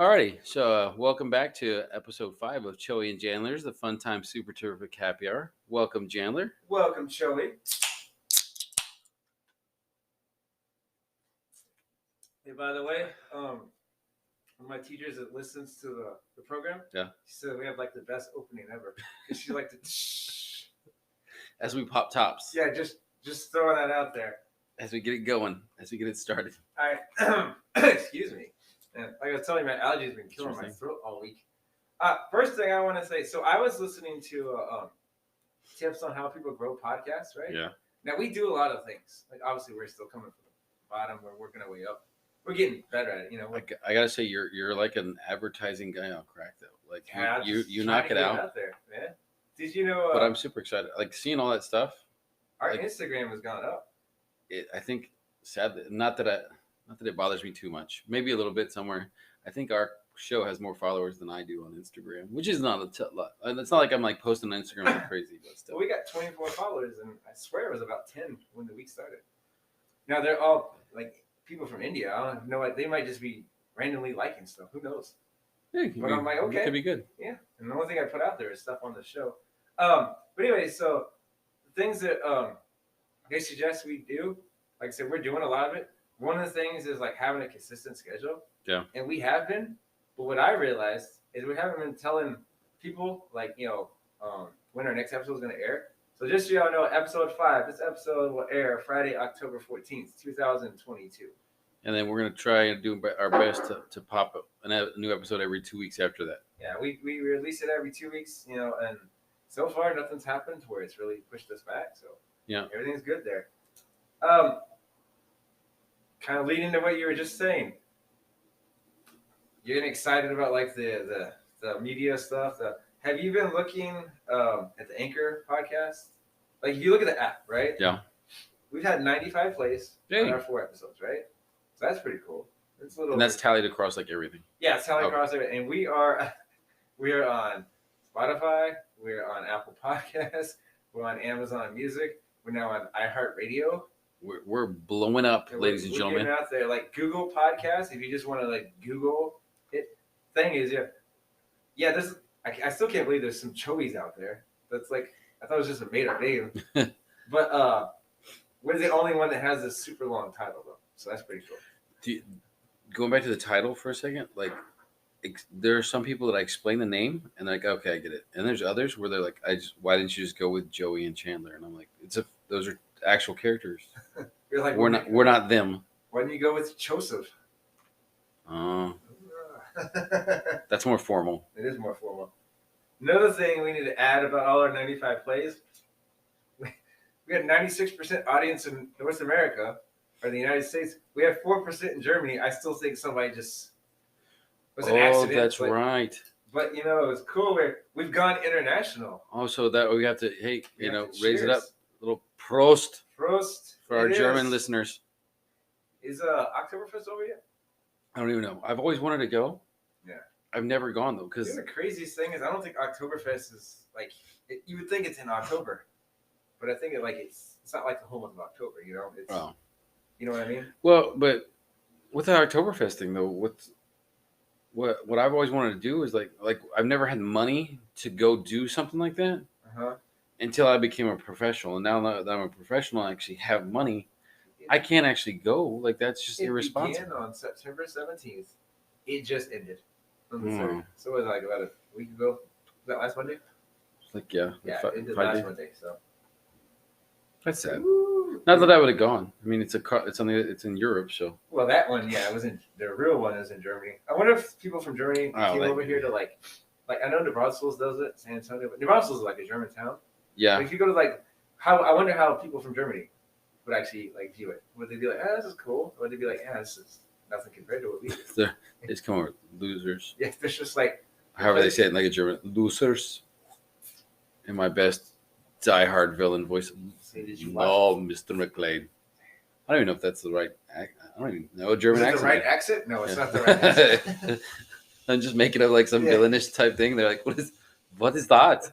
Alrighty, so welcome back to episode 5 of Joey and Jandler's the Fun Time Super Terrific Happy Hour. Welcome, Jandler. Welcome, Joey. Hey, by the way, one of my teachers that listens to the program, Yeah. she said we have like the best opening ever because she liked to. As we pop tops, Yeah, just throwing that out there. as we get it going, as we get it started. All right, excuse me. And like I was telling you, my allergies been killing my throat all week. First thing I want to say, so I was listening to tips on how people grow podcasts, right? Yeah. Now we do a lot of things. Like obviously we're still coming from the bottom. We're working our way up. We're getting better at it, you know. I gotta say, you're like an advertising guy on crack though. Like Yeah, you knock it out. There, man. Did you know? But I'm super excited. Like seeing all that stuff. Our like, Instagram has gone up. I think sadly, not that it bothers me too much. Maybe a little bit somewhere. I think our show has more followers than I do on Instagram, which is not a lot. It's not like I'm like posting on Instagram like crazy, but still. Well, we got 24 followers, and I swear it was about 10 when the week started. Now they're all like people from India. I don't know. Like, they might just be randomly liking stuff. Who knows? Yeah, but I'm like, okay, it could be good. Yeah, and the only thing I put out there is stuff on the show. But anyway, so the things that they suggest we do, like I said, we're doing a lot of it. One of the things is like having a consistent schedule. Yeah. And we have been, but what I realized is we haven't been telling people like, when our next episode is going to air. So just so y'all know, episode 5, this episode will air Friday, October 14th, 2022. And then we're going to try and do our best to pop up a new episode every 2 weeks after that. Yeah, we release it every 2 weeks, and so far nothing's happened where it's really pushed us back. So yeah, everything's good there. Kind of leading to what you were just saying. You're getting excited about like the media stuff. Have you been looking at the Anchor podcast? Like if you look at the app, right? Yeah. We've had 95 plays Dang. on our 4 episodes, right? So that's pretty cool. It's a little. And that's tallied across like everything. Yeah, it's tallied across everything, and we are on Spotify. We're on Apple Podcasts. We're on Amazon Music. We're now on iHeartRadio. We're blowing up, ladies and gentlemen. We're out there like Google Podcasts. If you just want to like Google it, thing is yeah. This I still can't believe there's some Choi's out there. That's like I thought it was just a made up name, but we're the only one that has this super long title though, so that's pretty cool. Going back to the title for a second, like there are some people that I explain the name and they're like, okay, I get it, and there's others where they're like, why didn't you just go with Joey and Chandler? And I'm like, those are actual characters. You're like, we're not them. Why didn't you go with Joseph? That's more formal. It is more formal. Another thing we need to add about all our 95 plays, we had 96% audience in North America or the United States. We have 4% in Germany. I still think somebody just was an accident. That's right. But it was cool. We've gone international. Also, that we have to raise it up. A little Prost for our German listeners. Is Oktoberfest over yet? I don't even know. I've always wanted to go. Yeah. I've never gone though, because the craziest thing is I don't think Oktoberfest is like you would think it's in October, but I think it's not like the whole month of October. It's you know what I mean. Well, but with the Oktoberfest thing though, what I've always wanted to do is like I've never had money to go do something like that until I became a professional, and now that I'm a professional, I actually have money. I can't actually go. Like that's just irresponsible. It began on September 17th. It just ended on the 3rd. So it was like about a week ago. Was that last Monday? Like yeah, it did last Monday. So that's sad. Woo. Not that I would have gone. I mean, it's in Europe, so. Well, that one, yeah, it was in the real one is in Germany. I wonder if people from Germany came over here to like I know New Braunfels does it, San Antonio, but New Braunfels is like a German town. Yeah. Like if you go to like I wonder how people from Germany would actually like view it. Would they be like, this is cool? Or would they be like, this is nothing compared to what we do? They just come over losers. Yeah, it's just like however they say it in like a German, losers. In my best diehard villain voice. No, Mr. McClane. I don't even know if that's the right accent. I don't even know a German accent. The right accent? No, it's not the right accent. I'm just making up like some villainish type thing. They're like, what is that?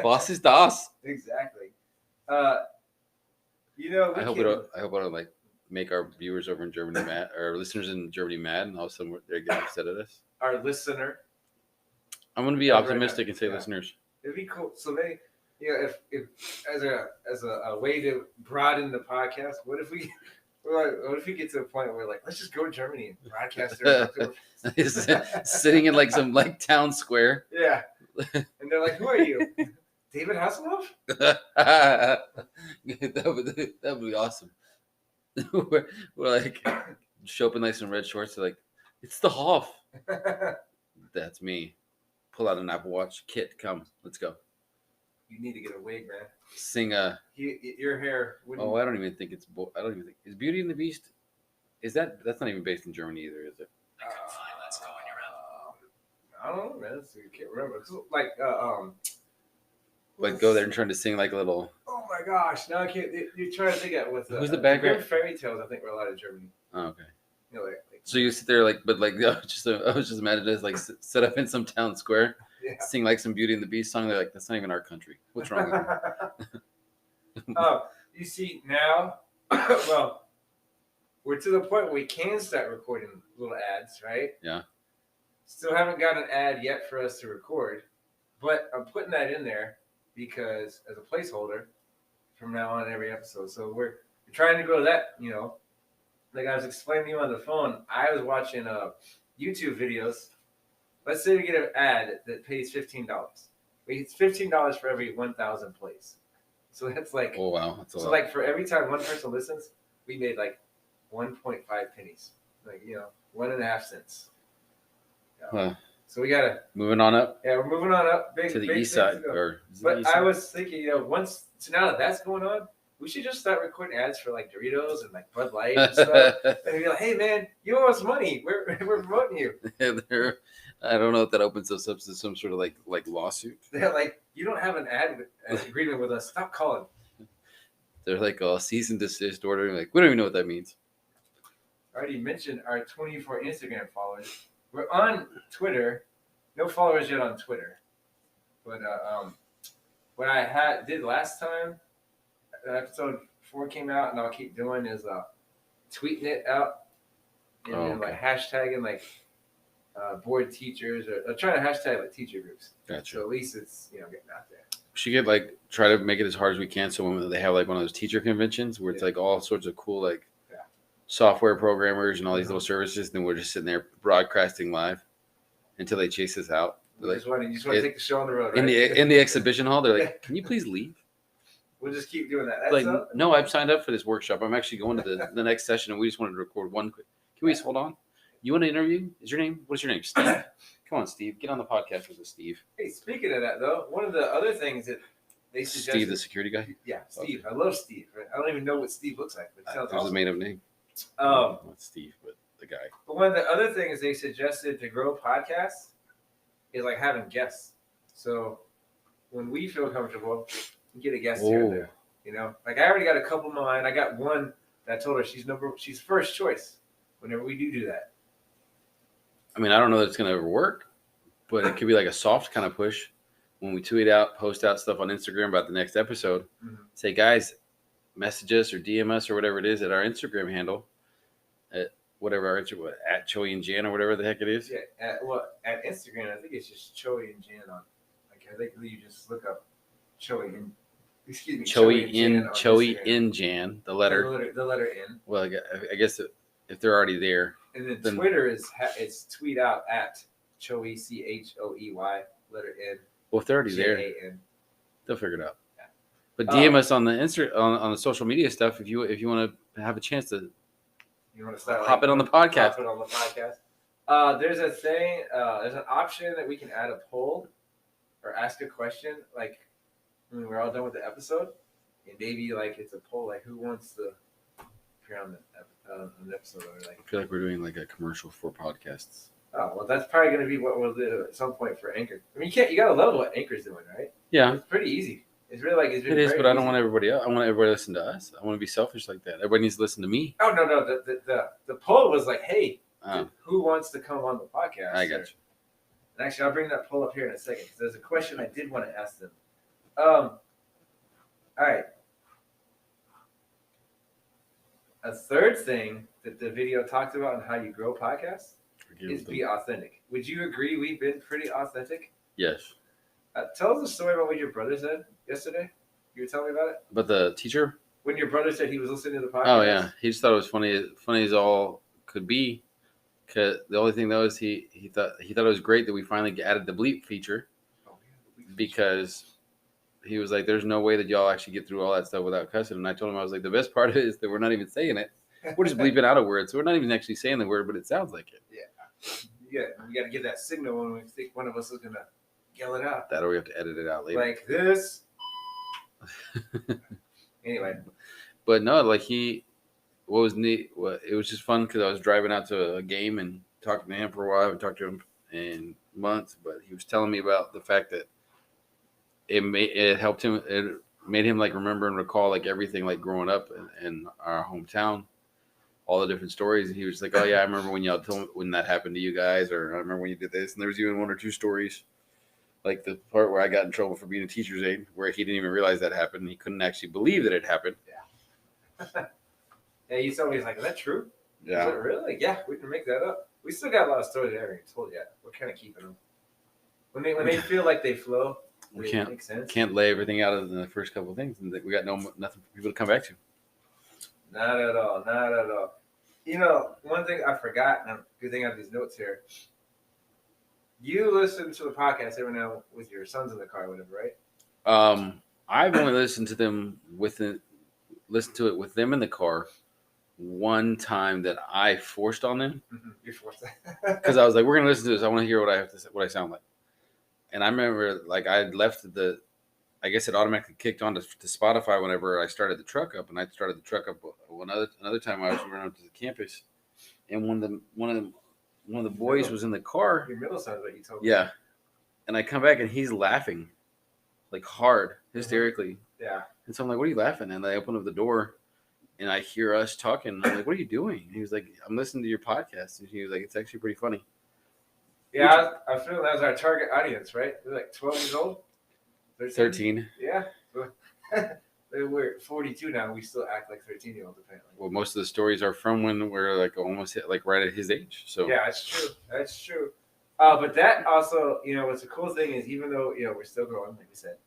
Was ist das? Exactly. I hope I don't like make our viewers over in Germany mad, or listeners in Germany mad, and all of a sudden they're getting upset at us. our listener. I'm gonna be optimistic and say listeners. It'd be cool. So they, if as a way to broaden the podcast, what if we get to a point where let's just go to Germany and broadcast during Oktoberfest? Sitting in some town square. Yeah, and they're like, "Who are you, David Hasselhoff?" that would be awesome. we're show up in some red shorts. They're like, it's the Hoff. That's me. Pull out an Apple Watch. Kit, come. Let's go. You need to get a wig, man. Sing your hair. Oh, I don't even think it's. I don't even think is Beauty and the Beast. Is that's not even based in Germany either, is it? I couldn't find Let's Go in your I don't know, man. I can't remember. Go there and trying to sing a little. Oh my gosh! Now I can't. You're trying to think of with who's the bad guy? Fairy tales. I think were a lot of Germany. Oh, okay. So you sit there I was just imagining as set up in some town square, sing some Beauty and the Beast song. They're like, that's not even our country. What's wrong with you? You see now, well, we're to the point where we can start recording little ads, right? Yeah. Still haven't got an ad yet for us to record, but I'm putting that in there because as a placeholder from now on every episode. So we're trying to grow that, Like I was explaining to you on the phone, I was watching YouTube videos. Let's say we get an ad that pays $15. It's $15 for every 1,000 plays. So that's oh wow, that's a lot. So for every time one person listens, we made 1.5 pennies, 1.5 cents. Yeah. Huh. So we gotta moving on up. Yeah, we're moving on up. To the east side, I was thinking, now that that's going on, we should just start recording ads for Doritos and Bud Light and stuff. And be like, hey man, you owe us money. We're promoting you. I don't know if that opens us up to some sort of lawsuit. They're you don't have an ad agreement with us. Stop calling. They're cease and desist order. We don't even know what that means. I already mentioned our 24 Instagram followers. We're on Twitter. No followers yet on Twitter. But what I did last time, episode 4 came out, and I'll keep doing is tweeting it out and then hashtagging board teachers or trying to hashtag teacher groups. Gotcha. So at least it's getting out there. We should get try to make it as hard as we can. So when they have one of those teacher conventions where it's all sorts of cool software programmers and all these little services, then we're just sitting there broadcasting live until they chase us out. You just want to take the show on the road, right? In the exhibition hall, they're like, "Can you please leave?" We'll just keep doing that. No, I've signed up for this workshop. I'm actually going to the next session, and we just wanted to record one quick. Can we just hold on? You want to interview? What's your name? Steve? Come on, Steve. Get on the podcast with us, Steve. Hey, speaking of that, though, one of the other things that they suggested... Steve, the security guy? Yeah, Steve. Okay. I love Steve. I don't even know what Steve looks like, but it sounds awesome. There's a made-up name. Not Steve, but the guy. But one of the other things they suggested to grow podcasts is having guests. So when we feel comfortable, we get a guest here and there. I already got a couple of mine. I got one that I told her she's first choice whenever we do that. I mean, I don't know that it's going to ever work, but it could be a soft kind of push when we post out stuff on Instagram about the next episode. Mm-hmm. Say, guys, message us or DM us or whatever it is at our Instagram handle at whatever our Instagram, at Choey and Jan or whatever the heck it is. Yeah, at Instagram, I think it's just Choey and Jan on. I think you just look up Choey and. Excuse me. Choey in Jan, the letter. The letter N. Well, I guess if they're already there. And then Twitter it's tweet out at Choey CHOEY letter N. Well, if they're already there, Jan. They'll figure it out. Yeah. But DM us on the on the social media stuff if you want to have a chance to. You want to start hop it on the podcast. Hop it on the podcast. There's a thing. There's an option that we can add a poll or ask a question when we're all done with the episode, and maybe it's a poll who wants to appear on the episode or I feel like we're doing a commercial for podcasts. Oh well, that's probably going to be what we'll do at some point for Anchor. I mean, you gotta love what Anchor's doing, right? Yeah, it's pretty easy. It's really it is, but I don't want everybody else. I want everybody to listen to us. I want to be selfish like that. Everybody needs to listen to me. Oh no, the poll was hey, who wants to come on the podcast? I got you. And actually, I'll bring that poll up here in a second because there's a question I did want to ask them. All right. A third thing that the video talked about on how you grow podcasts forget is what be authentic. Would you agree we've been pretty authentic? Yes. Tell us a story about what your brother said yesterday. You were telling me about it? But the teacher? When your brother said he was listening to the podcast? Oh, yeah. He just thought it was funny as all could be. Cause the only thing, though, is he thought it was great that we finally added the bleep feature. Oh, yeah, Because he was like, there's no way that y'all actually get through all that stuff without cussing. And I told him, I was like, the best part is that we're not even saying it. We're just bleeping out a word. So we're not even actually saying the word, but it sounds like it. Yeah, we got to give that signal when we think one of us is going to yell it out. That or we have to edit it out later. Like this. Anyway. But no, like what was neat, it was just fun because I was driving out to a game and talking to him for a while. I haven't talked to him in months, but he was telling me about the fact that it helped him. It made him like remember and recall like everything like growing up in our hometown, all the different stories. And he was like, "Oh yeah, I remember when y'all told me when that happened to you guys, or I remember when you did this." And there was even one or two stories, like the part where I got in trouble for being a teacher's aide, where he didn't even realize that happened. He couldn't actually believe that it happened. Yeah, you told me, he's like, is that true? Yeah. Is it really? Yeah, we can make that up. We still got a lot of stories that I haven't even told yet. We're kind of keeping them. When they feel like they flow, We they make sense. can't lay everything out in the first couple of things, and we got nothing for people to come back to. Not at all. Not at all. You know, one thing I forgot, and good thing I have these notes here. You listen to the podcast every now with your sons in the car, or whatever, right? I've only listened to them listened to it with them in the car one time that I forced on them You forced that. because I was like, "We're gonna listen to this. I want to hear what I have to say, what I sound like." And I remember, like, I had left I guess it automatically kicked on to Spotify whenever I started the truck up, and I started the truck up another time I was running up to the campus, and one of the boys was in the car. Your middle son, what you told me. Yeah, and I come back and he's laughing, like hard, hysterically. Yeah. And so I'm like, "What are you laughing at?" And I open up the door, and I hear us talking. And I'm like, "What are you doing?" And he was like, "I'm listening to your podcast." And he was like, "It's actually pretty funny." Yeah, I feel that was our target audience, right? They're like 12 years old? 13. Yeah. We're 42 now. We still act like 13-year-olds, apparently. Well, most of the stories are from when we're like almost like right at his age. So yeah, that's true. That's true. But that also, what's the cool thing is, even though we're still growing, like we said,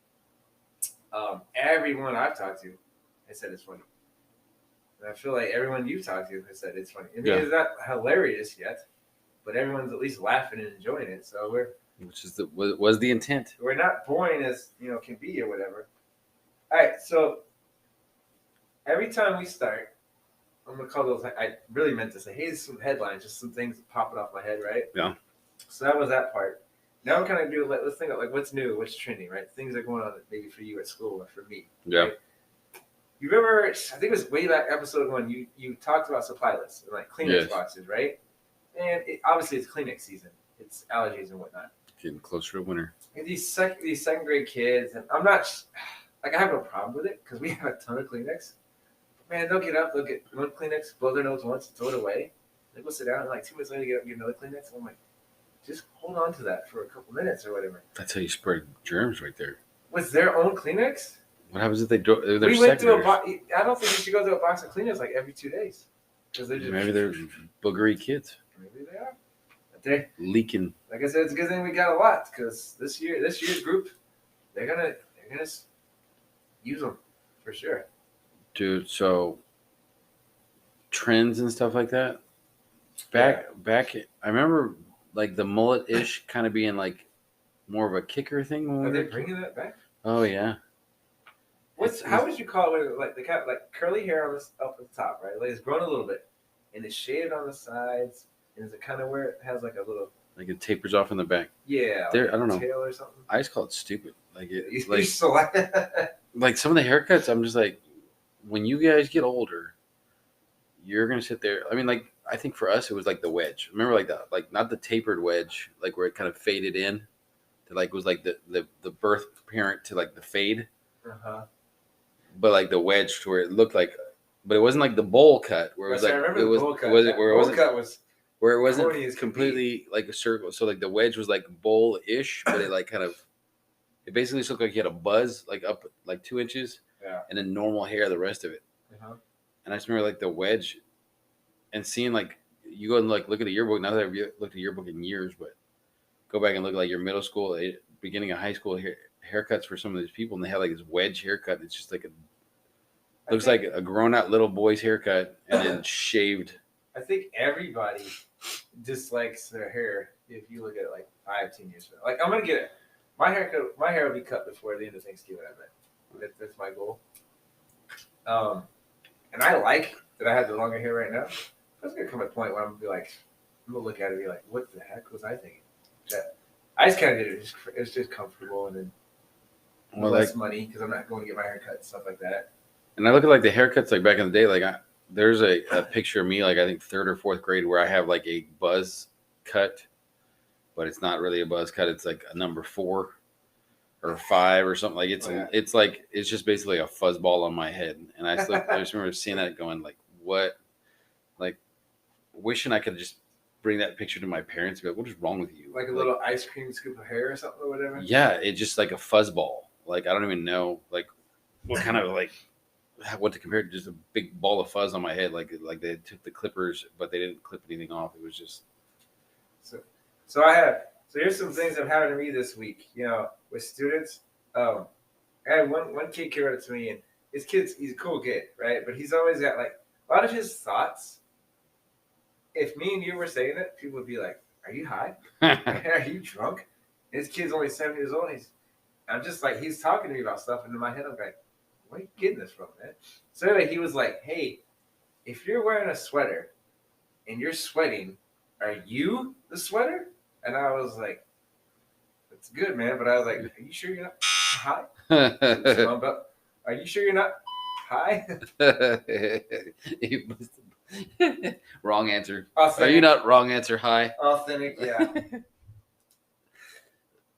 everyone I've talked to has said it's funny, and I feel like everyone you've talked to has said it's funny. I mean, it's not hilarious yet, but everyone's at least laughing and enjoying it. So which is was the intent. We're not boring as can be or whatever. All right, so every time we start, I'm gonna call those. I really meant to say, hey, there's some headlines, just some things popping off my head, right? Yeah. So that was that part. Now we're kind of doing. Let's think of like what's new, what's trending, right? Things that are going on maybe for you at school or for me. Yeah. Right? You remember? I think it was way back episode 1. You talked about supply lists and like Kleenex boxes, right? And obviously it's Kleenex season. It's allergies and whatnot. Getting closer to winter. And these second grade kids, and I'm not like I have no problem with it because we have a ton of Kleenex. Man, they'll get up, they'll get one Kleenex, blow their nose once, throw it away. They go sit down, and like 2 minutes later, get up and get another Kleenex. And I'm like, just hold on to that for a couple minutes or whatever. That's how you spread germs right there. With their own Kleenex? What happens if they're we went to I don't think you should go to a box of Kleenex like every 2 days. Because they're just maybe they're boogery kids. Maybe they are. But they're leaking. Like I said, it's a good thing we got a lot because this year's group, they're gonna use them for sure. Dude, so trends and stuff like that. Back, I remember like the mullet-ish kind of being like more of a kicker thing. Are they bringing that back? Oh yeah. How would you call it? Like they got like curly hair up at the top, right? Like it's grown a little bit, and it's shaved on the sides, and is it kind of where it has like a little. Like it tapers off in the back. Yeah, like I don't know. Tail or something. I just call it stupid. Like it, like some of the haircuts. I'm just like, when you guys get older, you're gonna sit there. I mean, like I think for us it was like the wedge. Remember, like not the tapered wedge, like where it kind of faded in, to like was like the birth parent to like the fade. But like the wedge to where it looked like, but it wasn't like the bowl cut where it was like it was where it wasn't completely like a circle. So like the wedge was like bowl-ish, but it like kind of it basically just looked like he had a buzz like up like 2 inches, and then normal hair the rest of it. And I just remember like the wedge, and seeing like you go and like look at the yearbook. Not that I've looked at the yearbook in years, but go back and look at like your middle school, beginning of high school haircuts for some of these people, and they have like this wedge haircut. And it's just like looks like a grown out little boy's haircut and then shaved. I think everybody dislikes their hair if you look at it like 5-10 years from now. Like I'm gonna get it. My hair will be cut before the end of Thanksgiving. I bet that's my goal. And I like that I have the longer hair right now. There's gonna come a point where I'm gonna be like, I'm gonna look at it and be like, what the heck was I thinking? I just kind of did it. It's just comfortable and then less money because I'm not going to get my hair cut and stuff like that. And I look at like the haircuts like back in the day. Like there's a picture of me like I think 3rd or 4th grade where I have like a buzz cut, but it's not really a buzz cut. It's like a number 4 or 5 or something. Like it's like it's just basically a fuzzball on my head. And I just remember seeing that going like what, like wishing I could just bring that picture to my parents. But what is wrong with you? Like a little ice cream scoop of hair or something or whatever. Yeah, it's just like a fuzzball. Like I don't even know like what kind of like what to compare to. Just a big ball of fuzz on my head. Like they took the clippers, but they didn't clip anything off. It was just so here's some things I'm having to read this week. You know, with students. I had one kid came up to me, and he's a cool kid, right? But he's always got like a lot of his thoughts. If me and you were saying it, people would be like, "Are you high? Are you drunk?" And his kid's only 7 years old. I'm just like, he's talking to me about stuff, and in my head, I'm like, "Where are you getting this from, man?" So anyway, he was like, "Hey, if you're wearing a sweater and you're sweating, are you the sweater?" And I was like, "That's good, man." But I was like, "Are you sure you're not high?" Are you sure you're not high? Wrong answer. Authentic. Are you not wrong answer? Hi. Authentic, yeah.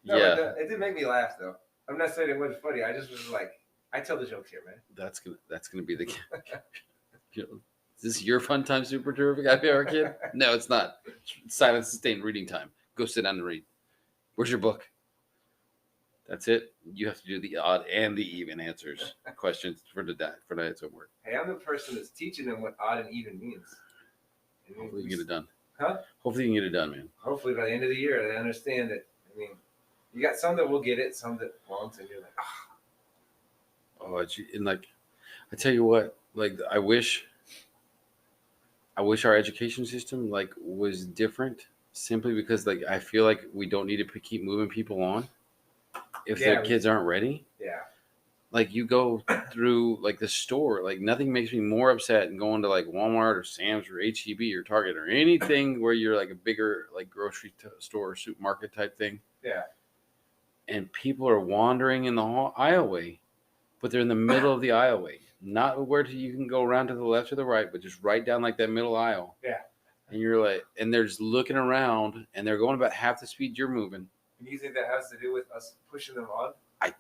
No, Yeah. it did make me laugh though. I'm not saying it wasn't funny. I just was like, I tell the jokes here, man. That's gonna be the. Is this your fun time, super terrific happy hour kid? No, it's not. It's silent sustained reading time. Go sit down and read. Where's your book? That's it. You have to do the odd and the even answers questions for tonight's homework. Hey, I'm the person that's teaching them what odd and even means. Hopefully you can get it done. Huh? Hopefully you can get it done, man. Hopefully by the end of the year they understand that. I mean, you got some that will get it, some that won't, and you're like, Oh, and like, I tell you what, like I wish our education system like was different, simply because like I feel like we don't need to keep moving people on if their kids aren't ready. Yeah. Like you go through like the store, like nothing makes me more upset than going to like Walmart or Sam's or HEB or Target or anything where you're like a bigger like grocery store or supermarket type thing. Yeah. And people are wandering in the aisleway, but they're in the middle of the aisleway, not where you can go around to the left or the right, but just right down like that middle aisle. Yeah. And you're like, and they're just looking around, and they're going about half the speed you're moving. And you think that has to do with us pushing them on? I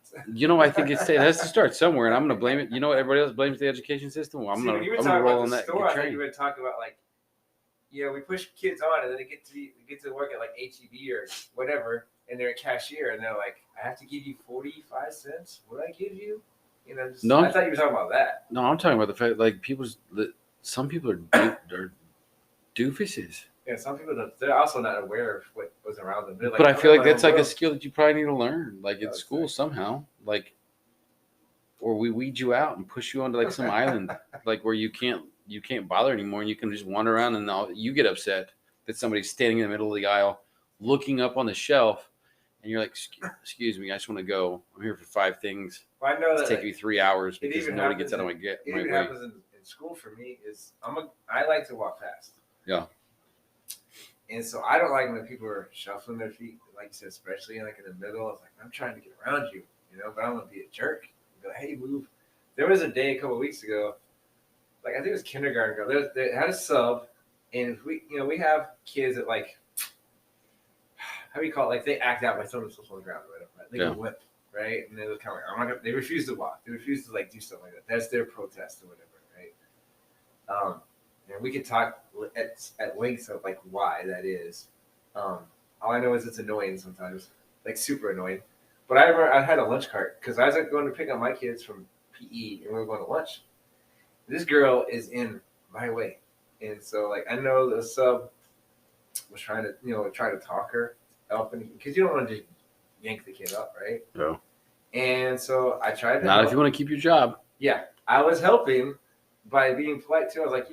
think it has to start somewhere, and I'm going to blame it. You know what? Everybody else blames the education system. Well, I'm going to roll on that. Store, I think you would talk about like, we push kids on, and then they get to work at like HEB or whatever, and they're a cashier, and they're like, I have to give you 45 cents. What I give you? No, I thought you were talking about that. No, I'm talking about the fact like some people are doofuses. Yeah, some people they're also not aware of what was around them. Like, but I feel like that's like a skill that you probably need to learn, like in school somehow, like, or we weed you out and push you onto like some island, like where you can't bother anymore, and you can just wander around, and you get upset that somebody's standing in the middle of the aisle, looking up on the shelf, and you're like, "Excuse me, I just want to go. I'm here for 5 things. Well, I know it's taking me 3 hours because nobody gets out of my way." It even happens in school for me. I like to walk fast. Yeah. And so I don't like when people are shuffling their feet, like you said, especially like in the middle. I was like, I'm trying to get around you, but I'm gonna be a jerk. Be like, hey, move. There was a day a couple of weeks ago, like I think it was kindergarten girl. They had a sub, and we have kids that like, how do you call it? Like they act out by throwing themselves on the ground or whatever. Right? They go whip, right? And they're kind of like, they refuse to walk. They refuse to like do something like that. That's their protest or whatever, right? And we could talk at length of like why that is. All I know is it's annoying sometimes, like super annoying. But I remember I had a lunch cart because I was like going to pick up my kids from PE and we were going to lunch. This girl is in my way, And so like I know the sub was trying to talk her up, and because you don't want to just yank the kid up, right? No. And so I tried to Not help. if you want to keep your job. Yeah, I was helping by being polite too. I was like,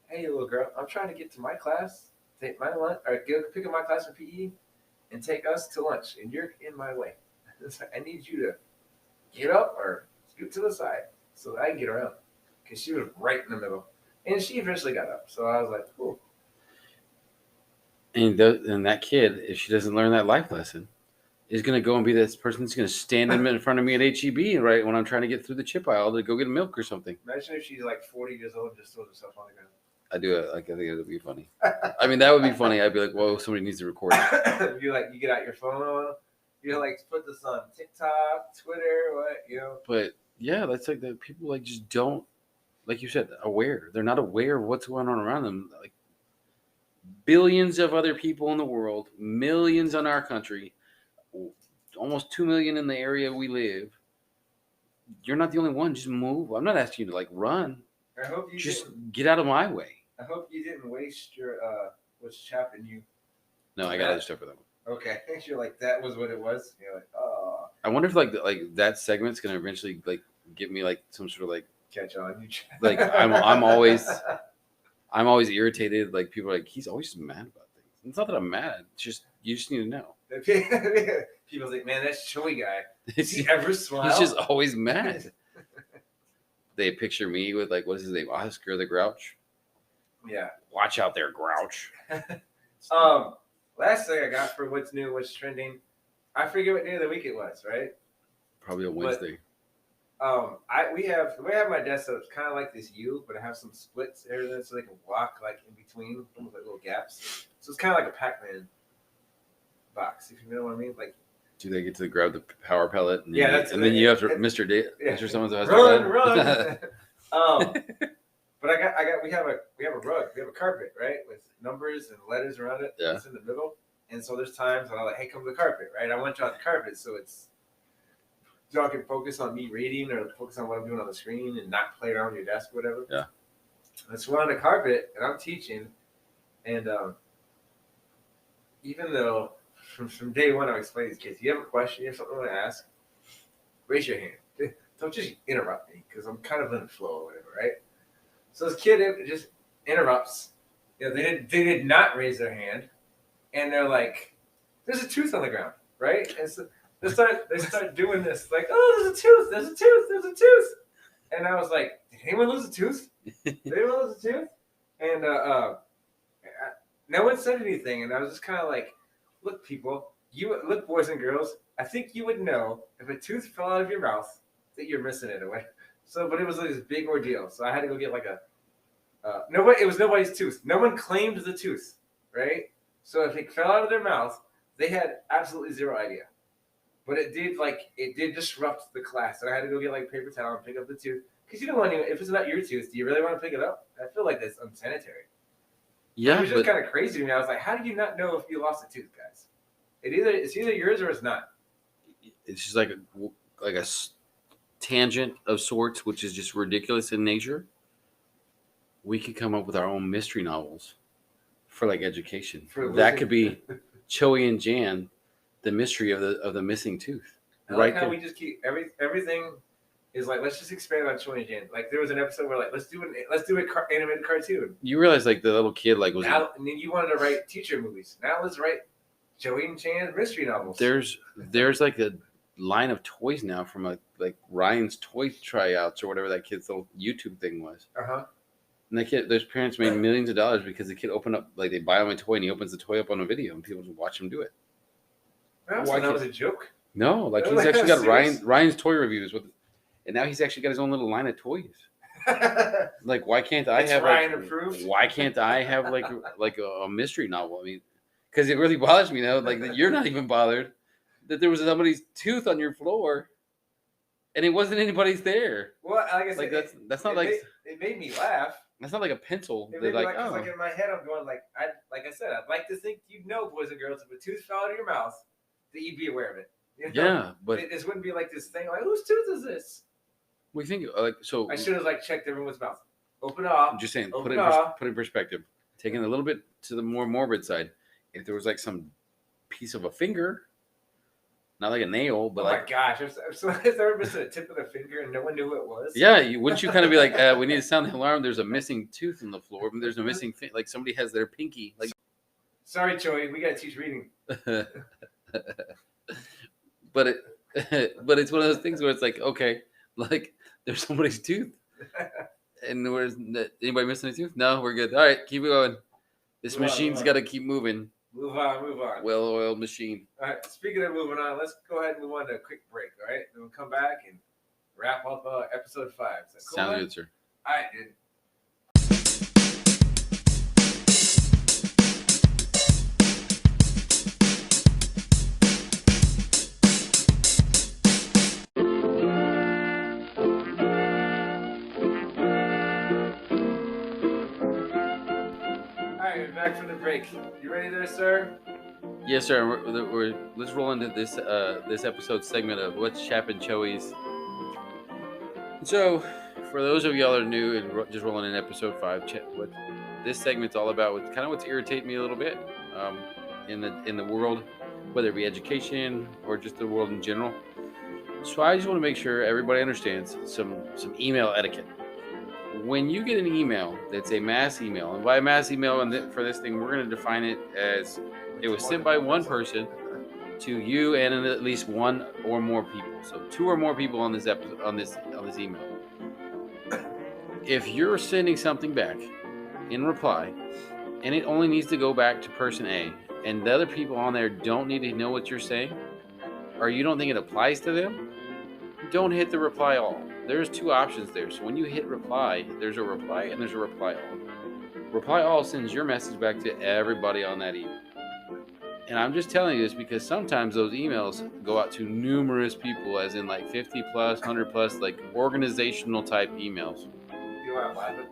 hey little girl, I'm trying to get to my class, take my lunch, or go pick up my class for PE, and take us to lunch, and you're in my way. It's like, I need you to get up or scoot to the side so that I can get around, because she was right in the middle, and she eventually got up. So I was like, cool. And that kid, if she doesn't learn that life lesson, is going to go and be this person that's going to stand in front of me at HEB right when I'm trying to get through the chip aisle to go get milk or something. Imagine if she's like 40 years old and just throws herself on the ground. I do it. Like, I think it would be funny. I mean, that would be funny. I'd be like, whoa, somebody needs to record it. You get out your phone, you like put this on TikTok, Twitter, what. But yeah, that's like that. People like just don't, like you said, aware. They're not aware of what's going on around them. Like billions of other people in the world, millions in our country, almost 2 million in the area we live. You're not the only one. Just move. I'm not asking you to like run. I hope you just get out of my way. I hope you didn't waste your what's chapping you. No, I got other stuff for them. Okay, you're like that was what it was. You're like, oh. I wonder if like that segment's gonna eventually like give me like some sort of like catch on you. Like I'm always irritated. Like people are like, he's always mad about things. It's not that I'm mad. It's just you just need to know. People think, man, that's showy guy. Does he ever smile? He's just always mad. They picture me with like, what is his name? Oscar the Grouch. Yeah. Watch out there, Grouch. Last thing I got for what's new, what's trending, I forget what day of the week it was, right? Probably a Wednesday. We have the way I have my desk set up, it's kind of like this U, but I have some splits there so they can walk like in between, almost like little gaps. So it's kind of like a Pac-Man box, if you know what I mean. Like, do they get to grab the power pellet? And yeah, then you have to, Mr. Someone's has run. But we have a rug, we have a carpet, right, with numbers and letters around it. Yeah. It's in the middle, and so there's times when I'm like, hey, come to the carpet, right? I want you on the carpet, so y'all can focus on me reading or focus on what I'm doing on the screen and not play around your desk or whatever. Yeah. And so we're on the carpet, and I'm teaching, and even though from day one I'm explaining to these kids, you have a question, you have something to ask, raise your hand. Don't just interrupt me because I'm kind of in the flow or whatever, right? So this kid just interrupts. They did not raise their hand, and they're like, "There's a tooth on the ground, right?" And so they start doing this, like, "Oh, there's a tooth," And I was like, "Did anyone lose a tooth? And no one said anything, and I was just kind of like, "Look, people, look, boys and girls. I think you would know if a tooth fell out of your mouth that you're missing it away." So, but it was like this big ordeal. So I had to go get like it was nobody's tooth. No one claimed the tooth, right? So if it fell out of their mouth, they had absolutely zero idea. But it did disrupt the class. And I had to go get like paper towel and pick up the tooth. Because you don't want to, if it's not your tooth, do you really want to pick it up? I feel like that's unsanitary. Yeah. It was just kind of crazy to me. I was like, how do you not know if you lost a tooth, guys? It's either yours or it's not. It's just like a tangent of sorts, which is just ridiculous in nature. We could come up with our own mystery novels for like education. That could be Choey and Jan, the mystery of the missing tooth. I like how we just keep everything is like, let's just expand on Choey and Jan. Like there was an episode where like let's do an animated cartoon. You realize like the little kid like was now, and then you wanted to write teacher movies. Now let's write Choey and Jan mystery novels. There's like a line of toys now from like Ryan's Toy Tryouts or whatever that kid's little YouTube thing was. And those parents made millions of dollars because the kid opened up, like they buy him a toy and he opens the toy up on a video and people just watch him do it. Why that was a joke? No, like he's actually got Ryan's Toy Reviews and now he's actually got his own little line of toys. Like why can't I have Ryan approved? Why can't I have like a mystery novel? I mean, because it really bothers me now, like that you're not even bothered that there was somebody's tooth on your floor, and it wasn't anybody's there. Well, like I said, like that's not like it made me laugh. That's not like a pencil. It made me like in my head, I'm going like I said, I'd like to think you'd know, boys and girls, if a tooth fell out of your mouth, that you'd be aware of it. You know? Yeah, but this wouldn't be like this thing like whose tooth is this? We think like so. I should have like checked everyone's mouth. Open up. I'm just saying, Open put up. it in perspective. Taking a little bit to the more morbid side, if there was like some piece of a finger, not like a nail, but Oh like, my gosh! If someone's ever missed a tip of the finger and no one knew who it was. yeah, wouldn't you kind of be like, we need to sound the alarm? There's a missing tooth on the floor. There's a missing thing. Like somebody has their pinky. Like, sorry, Joey, we gotta teach reading. but it, but it's one of those things where it's like, okay, like there's somebody's tooth, and where's anybody missing a tooth? No, we're good. All right, keep it going. This Move on, machine's move on. got to keep moving. Move on, move on. Well-oiled machine. All right. Speaking of moving on, let's go ahead and move on to a quick break. All right, then we'll come back and wrap up episode 5. Is that cool, Sounds man? good, sir. All right, dude. All right, we're back from the break. You ready there, sir? Yes, sir. Let's roll into this this episode segment of What's Chappin' Choey's. So, for those of y'all that are new and just rolling in episode 5, what this segment's all about, kind of what's irritating me a little bit in the world, whether it be education or just the world in general. So I just want to make sure everybody understands some email etiquette. When you get an email that's a mass email, and by mass email, for this thing, we're going to define it as it was sent by one person to you and at least one or more people. So 2 or more people on this episode, on this email. If you're sending something back in reply, and it only needs to go back to person A, and the other people on there don't need to know what you're saying, or you don't think it applies to them, don't hit the reply all. There's 2 options there. So when you hit reply, there's a reply and there's a reply all. Reply all sends your message back to everybody on that email. And I'm just telling you this because sometimes those emails go out to numerous people, as in like 50 plus, 100 plus, like organizational type emails. You know why I'm laughing?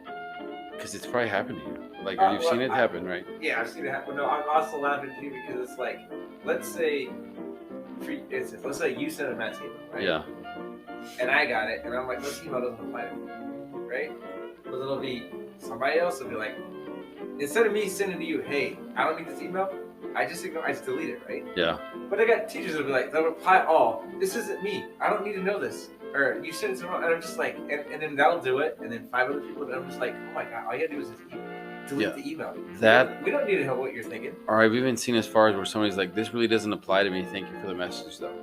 Because it's probably happened to you. Like, you've seen it happen, right? Yeah, I've seen it happen. No, I'm also laughing too because it's like, let's say, for instance, let's say you sent a mass email, right? Yeah. And I got it, and I'm like, this email doesn't apply to me, right? But it'll be somebody else will be like, instead of me sending to you, hey, I don't need this email, I just delete it, right? Yeah. But I got teachers that'll be like, they'll reply all, this isn't me, I don't need to know this. Or you sent it to me, and I'm just like, and then that'll do it, and then 5 other people, and I'm just like, oh my god, all you gotta do is just delete the email. We don't need to know what you're thinking. Or I've even seen as far as where somebody's like, this really doesn't apply to me, thank you for the message though.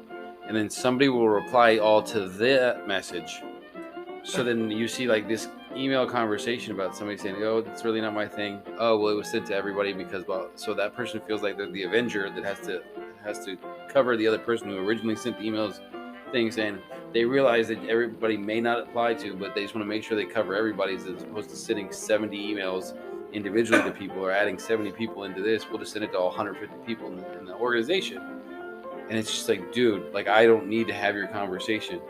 And then somebody will reply all to that message. So then you see like this email conversation about somebody saying, oh, it's really not my thing. Oh, well, it was sent to everybody because, well, so that person feels like they're the avenger that has to cover the other person who originally sent the emails thing, saying they realize that everybody may not apply to, but they just want to make sure they cover everybody's, as opposed to sending 70 emails individually to people or adding 70 people into this. We'll just send it to all 150 people in the organization. And it's just like, dude, like, I don't need to have your conversation.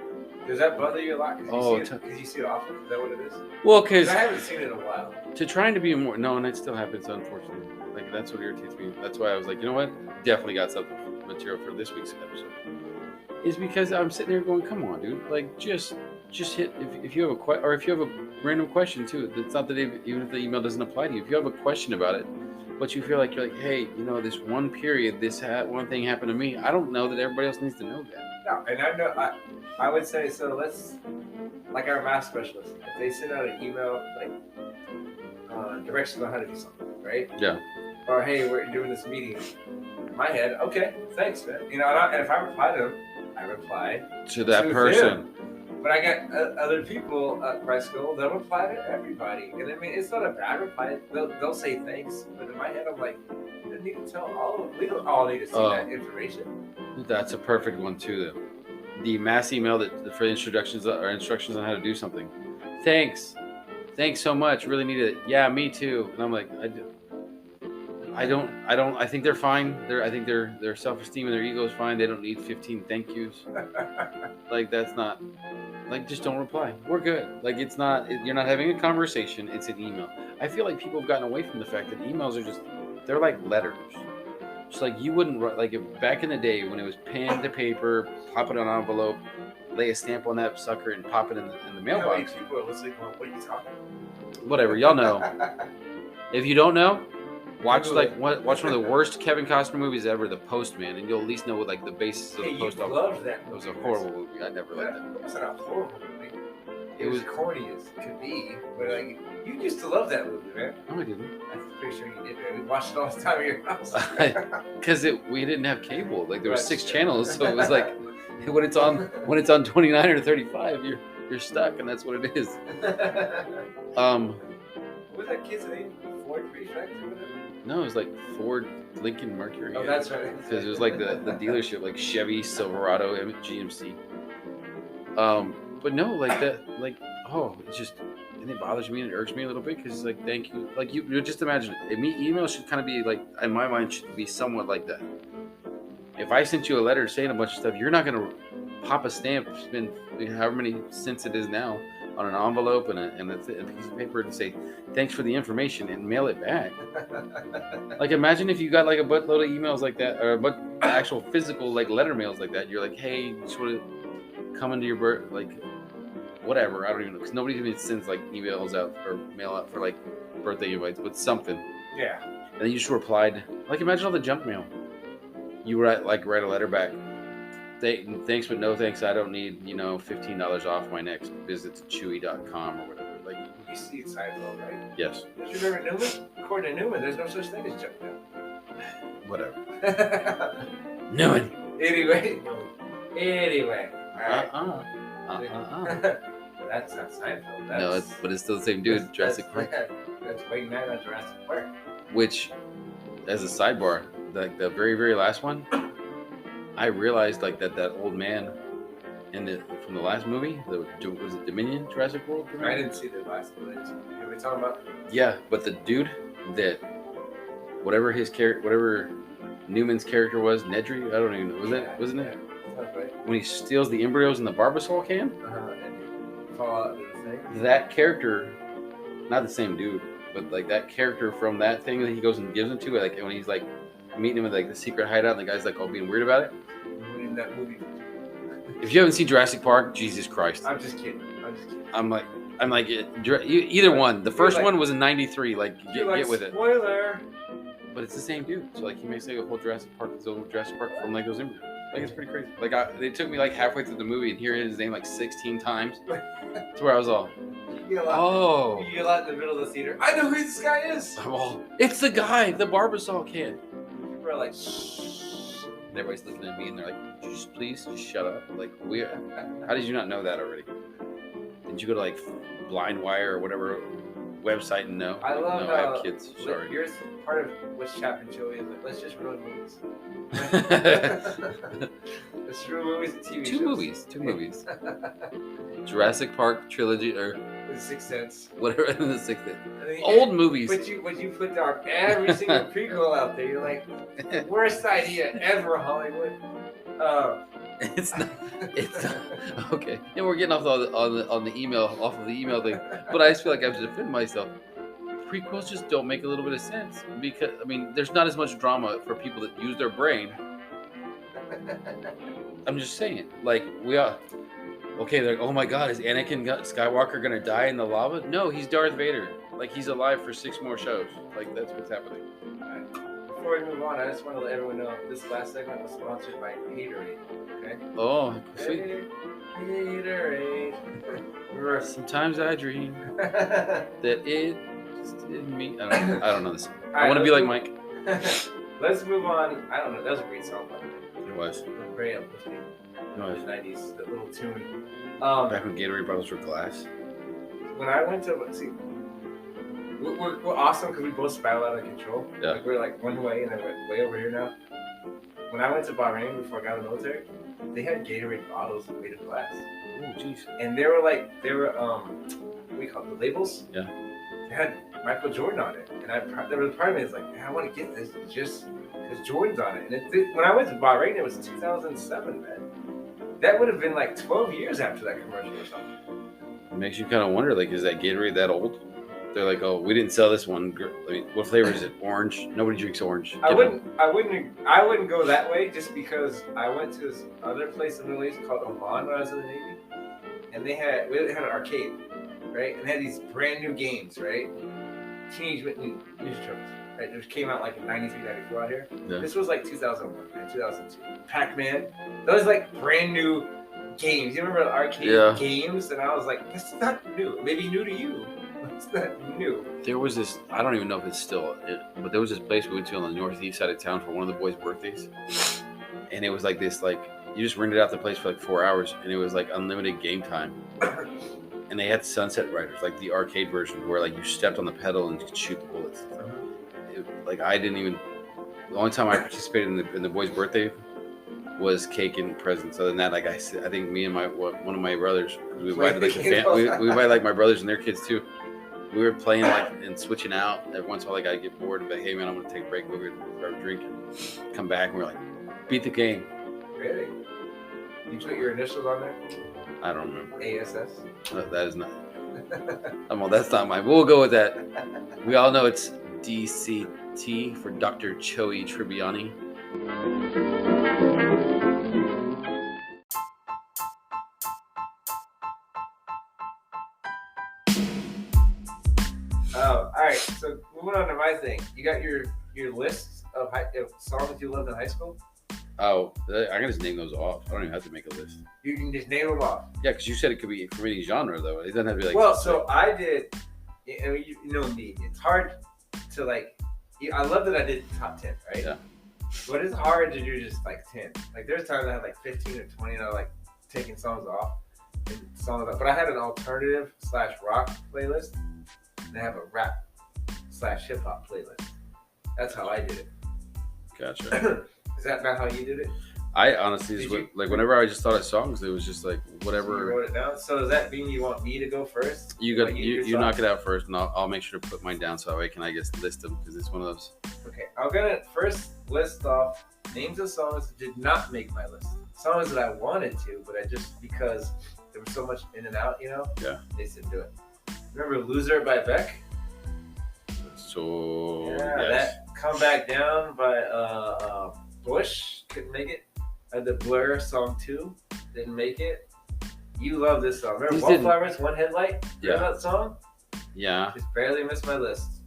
Does that bother you a lot? Because you see it often? Is that what it is? Well, because I haven't seen it in a while. To trying to be more, no, and it still happens, unfortunately. Like, that's what irritates me. That's why I was like, you know what? Definitely got something material for this week's episode. Is because I'm sitting there going, come on, dude. Like, just hit, if you have or if you have a random question too. It's not that even if the email doesn't apply to you. If you have a question about it, but you feel like you're like, hey, you know, this one period, one thing happened to me. I don't know that everybody else needs to know that. No, and I know, I would say, so let's, like our math specialist, if they send out an email, like, directions on how to do something, right? Yeah. Or, hey, we're doing this meeting. In my head, okay, thanks, man. You know, and if I reply to them, I reply to that person. Them. But I got other people at my school, they'll reply to everybody. And I mean, it's not a bad reply. They'll say thanks. But in my head, I'm like, I need to tell all of them. We don't all need to see that information. That's a perfect one, too, though. The mass email for instructions on how to do something. Thanks so much. Really need it. Yeah, me too. And I'm like, I think they're fine. I think their self-esteem and their ego is fine. They don't need 15 thank yous. Like, that's not, like, just don't reply. We're good. Like, it's not, you're not having a conversation. It's an email. I feel like people have gotten away from the fact that emails are they're like letters. Just like you wouldn't, like, if back in the day when it was pen to paper, pop it on an envelope, lay a stamp on that sucker and pop it in the mailbox. People are listening. What are you talking about? Whatever, y'all know. If you don't know, watch Google it. watch one of the worst Kevin Costner movies ever, The Postman, and you'll at least know what like the basis of Hey, the you post office. loved that It was movie. a horrible movie. I never liked it. It wasn't a horrible movie. It It was was. corny as could be, but like you used to love that movie, man. No, I didn't. I'm pretty sure you did, man. We watched it all the time at your house. Because we didn't have cable. Like there were That's 6 true. channels, so it was like when it's on 29 or 35, you're stuck, and that's what it is. What was that kid's name? Ford Prefect or whatever? No, it was like Ford, Lincoln, Mercury. Oh, that's right. Because it was like the dealership, like Chevy, Silverado, GMC. But no, like that, like it's just, and it bothers me and it irks me a little bit because it's like, thank you, like you just imagine it. Email should kind of be like, in my mind, should be somewhat like that. If I sent you a letter saying a bunch of stuff, you're not gonna pop a stamp, spend however many cents it is now on an envelope and a piece of paper and say thanks for the information and mail it back. Like imagine if you got like a buttload of emails like that, or actual physical like letter mails like that. You're like, hey, just want to come into your birth, like whatever. I don't even know, because nobody even sends like emails out or mail out for like birthday invites, but something. Yeah. And then you just replied, like imagine all the junk mail. You write a letter back. Thanks, but no thanks. I don't need, $15 off my next visit to Chewy.com or whatever. Like, You see it Seinfeld, right? yes, Don't you remember Newman? According to Newman, there's no such thing as junk whatever. mail. Newman. Anyway. Alright. That's not Seinfeld. That's, But it's still the same dude, Jurassic Park. That's Wayne Knight on Jurassic Park. Which, as a sidebar, like the very, very last one, I realized like that old man from the last movie, was it Dominion, Jurassic World? I didn't see the last one. Are we talking about? Yeah, but the dude that whatever Newman's character was, Nedry, I don't even know. Wasn't it? Sounds right. When he steals the embryos in the Barbasol can? And fall out of the thing. That character, not the same dude, but like that character from that thing that he goes and gives him to, like when he's like meeting him at like the secret hideout, and the guy's like all being weird about it. In that movie. If you haven't seen Jurassic Park, Jesus Christ. I'm just kidding. I'm like either one. The first one was in '93. Like get with it. Spoiler. But it's the same dude. So like he makes like a whole Jurassic Park from like those embryos. Like it's pretty crazy. Like they took me like halfway through the movie and hearing his name like 16 times. That's where I was all. You get a lot in the middle of the theater. I know who this guy is. It's the guy, the Barbasol can. People are like, shh. And everybody's looking at me and they're like, please just shut up. Like, how did you not know that already? Did you go to like Blind Wire or whatever website and know? I love no, I have kids. Sorry. Here's part of what's Chapman Show is like, let's just ruin movies. Let's ruin movies and TV shows. Two movies. Jurassic Park trilogy or The Sixth Sense. whatever. The Sixth Sense. I mean, Old movies. But you put down every single prequel out there. You're like, worst idea ever, Hollywood. It's not okay. Yeah, we're getting off on the email thing, but I just feel like I have to defend myself. Prequels just don't make a little bit of sense because there's not as much drama for people that use their brain. I'm just saying, like we are. Okay, they're like, oh my God, is Anakin Skywalker gonna die in the lava? No, he's Darth Vader. Like he's alive for 6 more shows. Like that's what's happening. Before we move on, I just want to let everyone know this last segment was sponsored by Haterade. Okay. Oh, sweet. Haterade. Sometimes I dream that it just didn't mean. I don't know this. All I right, want to be like Mike. Let's move on. I don't know. That was a great song. It was. Very uplifting. No, The 90s, the little tune. back when Gatorade bottles were glass. When I went to we're awesome because we both spiral out of control. Yeah. Like we're like one way and then we're way over here now. When I went to Bahrain before I got in the military, they had Gatorade bottles made of glass. Oh, jeez. And they were what do you call it, the labels? Yeah. They had Michael Jordan on it. And there was a part of me that's like, man, I want to get this just because Jordan's on it. And when I went to Bahrain, it was 2007, man. That would have been like 12 years after that commercial or something. It makes you kind of wonder, like, is that Gatorade that old? They're like, oh, we didn't sell this one. What flavor is it? Orange? Nobody drinks orange. I wouldn't go that way just because I went to this other place in the Middle East called Oman when I was in the Navy, and we had an arcade, right? And they had these brand new games, right? Teenage Mutant Ninja Turtles, right? Which came out like in 93, 94 out here. Yeah. This was like 2001, right? 2002. Pac-Man. Those like brand new games. You remember the arcade games? And I was like, this is not new. Maybe new to you. It's not new. There was this, I don't even know if it's still, but there was this place we went to on the northeast side of town for one of the boys' birthdays. And it was like this, like, you just rented out the place for like 4 hours, and it was like unlimited game time. And they had Sunset Riders, like the arcade version, where like you stepped on the pedal and you could shoot the bullets. Like I didn't even, the only time I participated in the boys' birthday was cake and presents. Other than that, like I think me and one of my brothers, we invited like we invited like my brothers and their kids too. We were playing like and switching out. Every once in a while, like I get bored and be like, hey man, I'm gonna take a break, go get a drink, and come back. And we're like, beat the game. Really? You put your initials on there? I don't remember. ASS? That is not. Well, that's not mine. We'll go with that. We all know it's DCT for Dr. Choey Tribbiani. All right, so moving on to my thing. You got your list of songs you loved in high school? Oh, I can just name those off. I don't even have to make a list. You can just name them off. Yeah, because you said it could be from any genre, though. It doesn't have to be like. Well, so I did. You know me. It's hard to like. I love that I did top 10, right? Yeah. But it's hard to do just like 10. Like there's times I had like 15 or 20, and I like taking songs off and songs up. But I had an alternative / rock playlist, and I have a rap / hip hop playlist. That's how I did it. Gotcha. Is that not how you did it? I honestly just like whenever I just thought of songs, it was just like whatever. So you wrote it down. So does that mean you want me to go first? You knock it out first, and I'll make sure to put mine down so that way I just list them because it's one of those. Okay, I'm gonna first list off names of songs that did not make my list. Songs that I wanted to, but I just because there was so much in and out, Yeah. They didn't do it. Remember "Loser" by Beck? So yeah, yes. That "Come Back Down" by Bush couldn't make it. The Blur song 2 didn't make it. You love this song. Remember Wallflowers, One Headlight? Remember that song? Yeah. Just barely missed my list.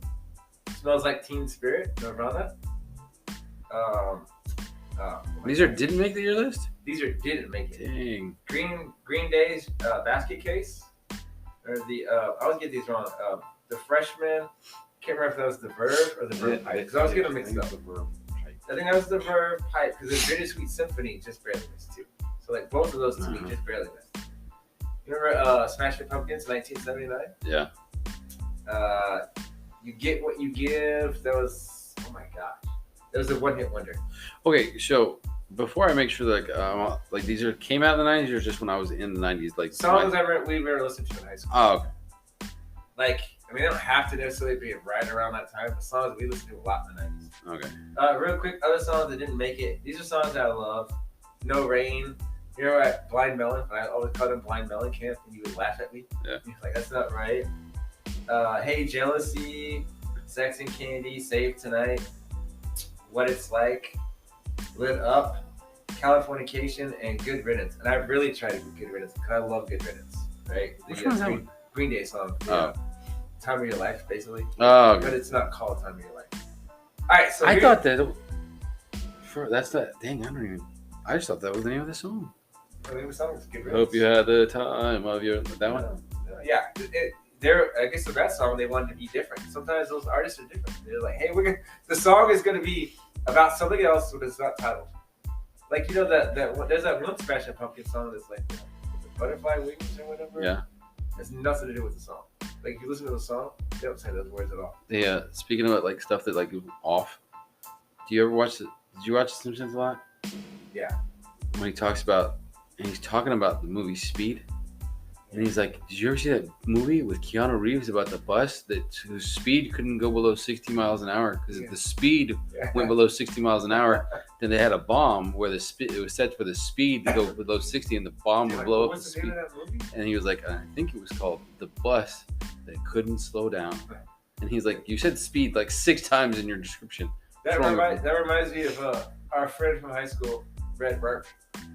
Smells Like Teen Spirit, Nirvana. These didn't make your list? These didn't make it. Dang. Green Day's Basket Case. Or I always get these wrong. The Freshman. Can't remember if that was the Verve or the Verve Pipe. Because I was getting mixed up. I think that was the Verve Pipe because the Bittersweet Symphony just barely missed too. So like both of those to me just barely missed. You remember Smashing Pumpkins, 1979? Yeah. You Get What You Give. That was, oh my gosh. That was a one-hit wonder. Okay, so before I make sure like these came out in the 90s or just when I was in the 90s? Like songs we've ever listened to in high school. Oh, okay. Like, I mean, they don't have to necessarily be right around that time, but songs we listened to a lot in the 90s. Okay. Real quick, other songs that didn't make it. These are songs that I love. No Rain. You know what? Blind Melon. I always called him Blind Melon Camp, and you would laugh at me. Yeah. You're like, that's not right. Hey Jealousy, Sex and Candy, Save Tonight, What It's Like, Lit Up, Californication, and Good Riddance. And I really tried to do Good Riddance because I love Good Riddance. Right? Which one's that one? Green Day song. Oh. Time of Your Life, basically. Oh, okay. But it's not called Time of Your Life. All right, so I thought that. That's that. Dang, I just thought that was the name of the song. The name of the song is Good Riddance. Hope you had the time of your. That one? Yeah. I guess with that song, they wanted to be different. Sometimes those artists are different. They're like, hey, the song is going to be about something else, but it's not titled. Like, there's that one Smashing Pumpkin song that's like, Butterfly Wings or whatever. Yeah. Has nothing to do with the song. Like, if you listen to the song, they don't say those words at all. Yeah. Speaking about like stuff that like off, did you watch The Simpsons a lot? Yeah. When he's talking about the movie Speed, and he's like, "Did you ever see that movie with Keanu Reeves about the bus whose speed couldn't go below 60 miles an hour because if the speed went below 60 miles an hour, then they had a bomb where it was set for the speed to go below 60, and the bomb would blow up the speed." Name of that movie? And he was like, "I think it was called The Bus That Couldn't Slow Down." And he's like, "You said speed like 6 times in your description." That reminds me of our friend from high school, Red Burke.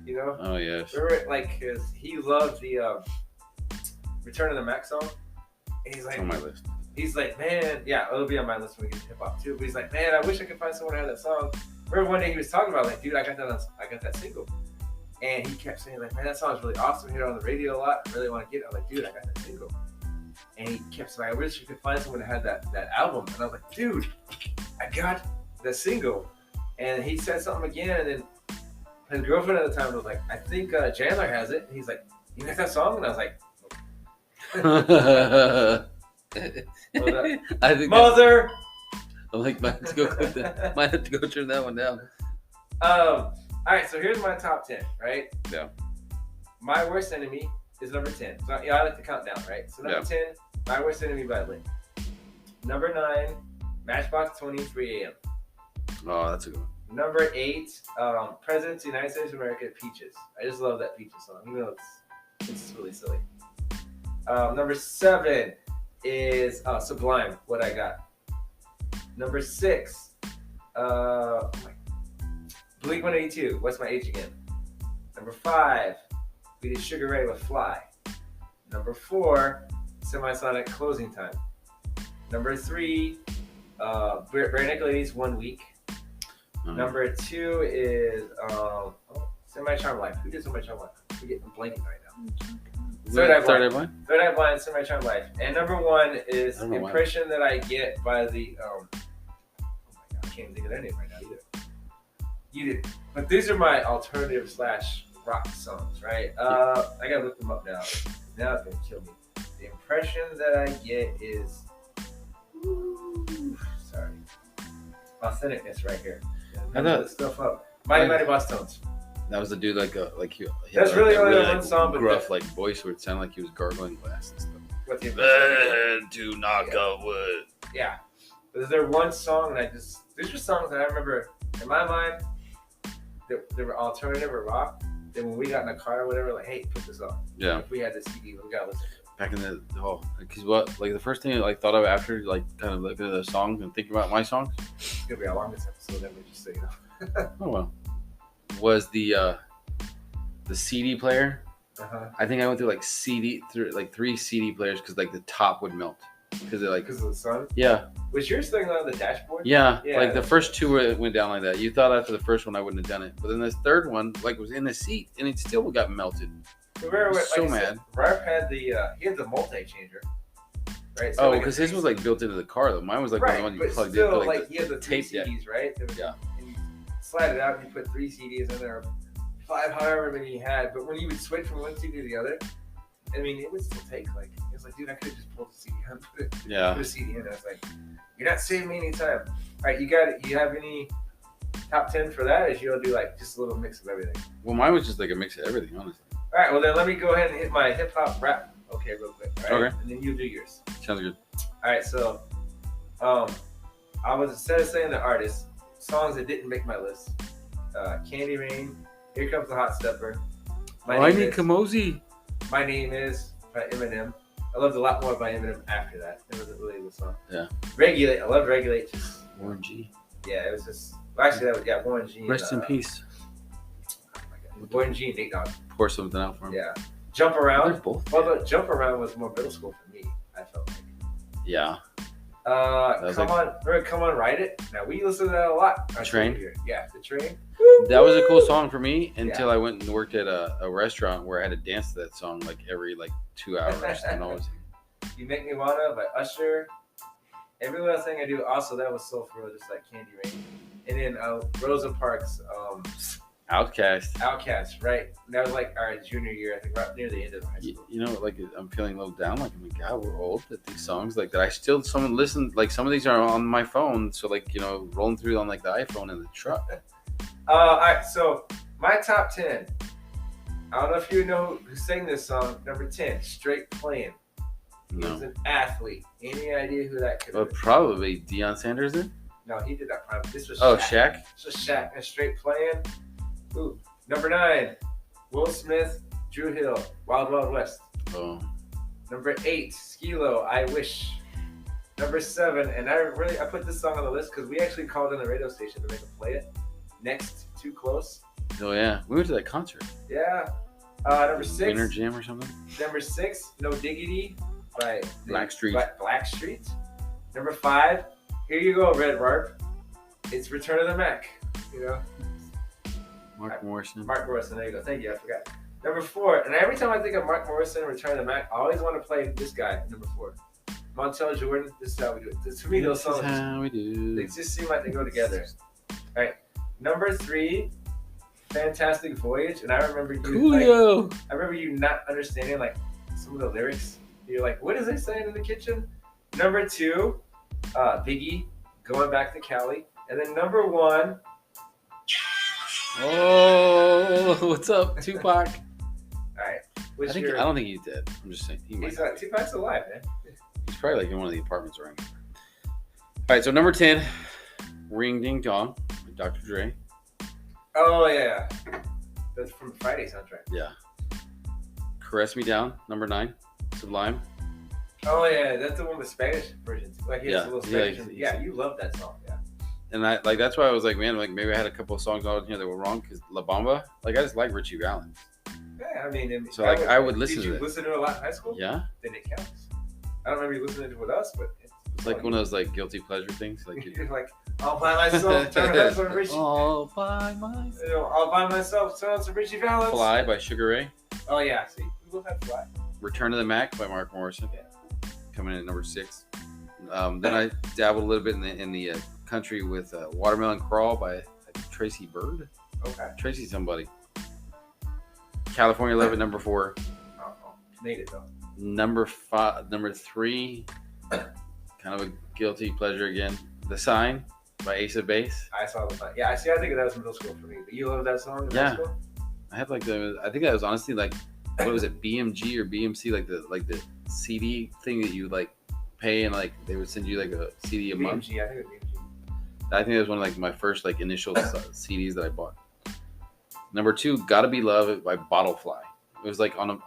You know? Oh yes. Remember, like, cause he loved the Return of the Mac song. And he's like, on my list. He's like, man, yeah, it'll be on my list when we get to hip hop too. But he's like, man, I wish I could find someone who had that song. Remember one day he was talking about like, dude, I got that single, and he kept saying like, man, that song's really awesome. I hear it on the radio a lot. I really want to get it. I'm like, dude, I got that single, and he kept saying, I wish you could find someone who had that album. And I was like, dude, I got the single, and he said something again, and then his girlfriend at the time was like, I think Chandler has it. And he's like, you got that song? And I was like, I think mother. I'm like, might have to go turn that one down. All right, so here's my top 10, right? Yeah. My Worst Enemy is number 10. So yeah, I like to count down, right? So number 10, My Worst Enemy by Lynn. Number 9, Matchbox 23 AM. Oh, that's a good one. Number 8, President of the United States of America, Peaches. I just love that Peaches song, even though it's really silly. Number 7 is Sublime, What I Got. Number 6, Blink-182, What's My Age Again. Number 5, we did Sugar Ray with Fly. Number 4, Semisonic, Closing Time. Number 3, Bare Naked Ladies, 1 Week. Number 2 is Semi Charm Life. Who did Semi Charm Life? I'm blanking right now. Third Eye Blind, Semi Charm Life. And number 1 is Impression That I Get by the oh my god, I can't think of their name right now either. You did, but these are my alternative / rock songs, right? I gotta look them up now. Now it's gonna kill me. The impression that I get is, sorry, Authenticness right here. I know this stuff up. Mighty Boss Tones. That was the dude he That's had really only really one song, but gruff like voice where it sounded like he was gargling glass and stuff. What's the To knock out wood. Yeah. Is there one song and these are songs that I remember in my mind that they were alternative or rock. Then when we got in the car or whatever, like, hey, put this on. Yeah. If we had the CD, we gotta listen to it. Back in because the first thing I thought of after kind of looking at the songs and thinking about my songs. It's gonna be our longest episode ever, just so you know. Oh well. Was the CD player? I think I went through like 3 CD players because like the top would melt because of the sun. Yeah. Was yours thing on the dashboard? Yeah. Like the first 2 went down like that. You thought after the first one I wouldn't have done it, but then this third one was in the seat and it still got melted. So mad. Ralph had he had the multi-changer. Right. So because his was like built into the car though. Mine was like the one you plugged still, in. Like he had the 3 CDs, right? Yeah. And you slide it out and you put 3 CDs in there, 5 however many you had. But when you would switch from one CD to the other, I mean, it would still take it was like, dude, I could have just pulled the CD out and put a CD in. I was like, you're not saving me any time. All right, you have any top 10 for that? Or you'll do like just a little mix of everything? Well, mine was just like a mix of everything, honestly. All right, well then let me go ahead and hit my hip hop rap. Okay, real quick. All right? Okay. And then you do yours. Sounds good. All right, so I was instead of saying the artist, songs that didn't make my list. Candy Rain, Here Comes the Hot Stepper. I Need Kamosi. My Name Is by Eminem. I loved a lot more by Eminem after that. It wasn't really a good song. Yeah. Regulate. I loved Regulate. Warren G. Yeah, it was just. Well, actually, that was Warren G. Rest in peace. Oh my God. Warren G and Nate Dogg. Pour something out for him. Yeah. Jump Around. They're both. Well, Jump Around was more middle school for me. I felt like. Yeah. Come on, Ride It. Now we listen to that a lot. The Train. Yeah, The Train. That was a cool song for me until I went and worked at a restaurant where I had to dance to that song like every 2 hours. And I was. You Make Me Wanna by Usher. Every little thing I do. Also, that was soulful, just like Candy Rain. And then Rosa Parks. Outcast, right? That was like our junior year, I think, right near the end of high school. You know, like I'm feeling a little down. Like, oh my God, we're old at these songs. Like that, I still listen. Like some of these are on my phone, so rolling through on like the iPhone in the truck. All right, so my top 10. I don't know if you know who sang this song. Number 10, Straight Playing. He was an athlete. Any idea who that could be? Probably Deion Sanders then? No, he did that private. This was Shaq? This was Shaq and Straight Playing. Ooh. Number 9, Will Smith, Drew Hill, Wild Wild West. Oh. Number 8, Skee-Lo, I Wish. Number 7, and I put this song on the list because we actually called in the radio station to make them play it. Next, Too Close. Oh yeah, we went to that concert. Yeah. Number 6. Winter Jam or something. Number 6, No Diggity. by Blackstreet. Blackstreet. Number 5, here you go, Red Warp. It's Return of the Mac. You know, Mark Morrison. Mark Morrison. There you go. Thank you. I forgot. Number 4, and every time I think of Mark Morrison, Return of the Mac, I always want to play this guy. Number 4, Montel Jordan. This is how we do it. To me, those songs, This is how we do. they just seem like they go together. All right. Number 3, Fantastic Voyage, and I remember you. Coolio. I remember you not understanding like some of the lyrics. You're like, what is they saying in the kitchen? Number 2, Biggie, Going Back to Cali. And then number 1, Oh, what's up, Tupac? alright. I don't think he's dead. I'm just saying. He might. He's not, Tupac's alive, man. He's probably like in one of the apartments around. All right, so number 10, Ring Ding Dong, with Dr. Dre. Oh yeah. That's from the Friday soundtrack. Yeah. Caress Me Down, number 9, Sublime. Oh yeah, that's the one with Spanish versions. Like he has Yeah, a little yeah, Spanish. Yeah, you love that song. Yeah. And I like that's why I was like, man, like maybe I had a couple of songs out here that were wrong because La Bamba, like I just like Richie Valens. Yeah, I mean, So like I would listen to Did you it. listen to it a lot in high school? Yeah, Then it counts. I don't remember you listening to it with us, but it's like one of those like guilty pleasure things. Like you're like, all by myself, turn on some Richie. all by myself. You know, all by myself, turn on some Richie Valens. Fly by Sugar Ray. Oh yeah, see, we both have Fly. Return to the Mac by Mark Morrison. Yeah. Coming in at number 6. Then I dabbled a little bit in the country with Watermelon Crawl by Tracy Bird. Okay. Tracy somebody. California Love at number 4. Oh, made it though. Number 3, kind of a guilty pleasure again. The Sign by Ace of Base. I saw the Sign. Yeah, I see. I think that was middle school for me. But you love that song in Yeah. middle school? I had like I think that was honestly like, what was it, BMG or BMC, like the CD thing that you like pay and like they would send you like a CD a month. BMG, I think it was BMG. I think that was one of like my first like initial CDs that I bought. Number 2, Gotta Be Love by Bottlefly. It was like on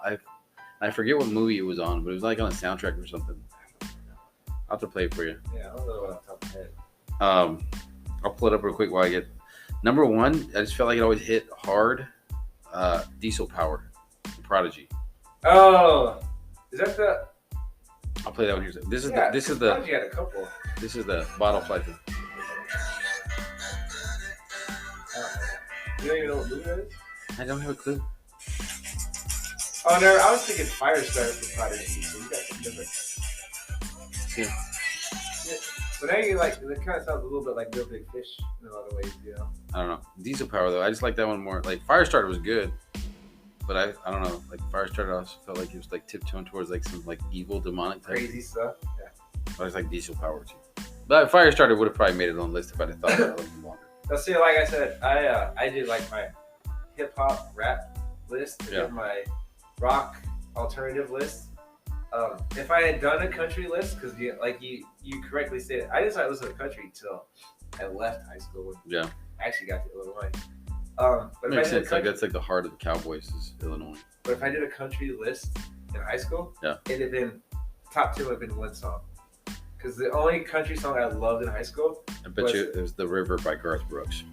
I forget what movie it was on, but it was like on a soundtrack or something. I'll have to play it for you. Yeah, I don't know what I'm top of my head. I'll pull it up real quick while I get number 1. I just felt like it always hit hard. Diesel Power, Prodigy. Oh, is that the? I'll play that one here. This is Prodigy had a couple. This is the Bottlefly thing. You don't even know what movie that is? I don't have a clue. Oh no, I was thinking Firestarter for Prodigy. So you got some different. Yeah. But now you like, it kind of sounds a little bit like Real Big Fish in a lot of ways, you know. I don't know. Diesel Power though, I just like that one more. Like Firestarter was good, but I don't know. Like Firestarter also felt like it was like tiptoeing towards like some like evil demonic type. Crazy stuff. Yeah. I was like Diesel Power too. But Firestarter would have probably made it on the list if I'd have thought about it a little longer. Now, see, like I said, I did like my hip hop rap list, and then my rock alternative list. If I had done a country list, because you correctly said, I didn't start listening to country until I left high school. Yeah. I actually got to Illinois. But Makes if I did sense. Like that's like the heart of the Cowboys is Illinois. But if I did a country list in high school, Yeah. it'd have been top 2 would have been one song. Because the only country song I loved in high school, I bet you it was The River by Garth Brooks.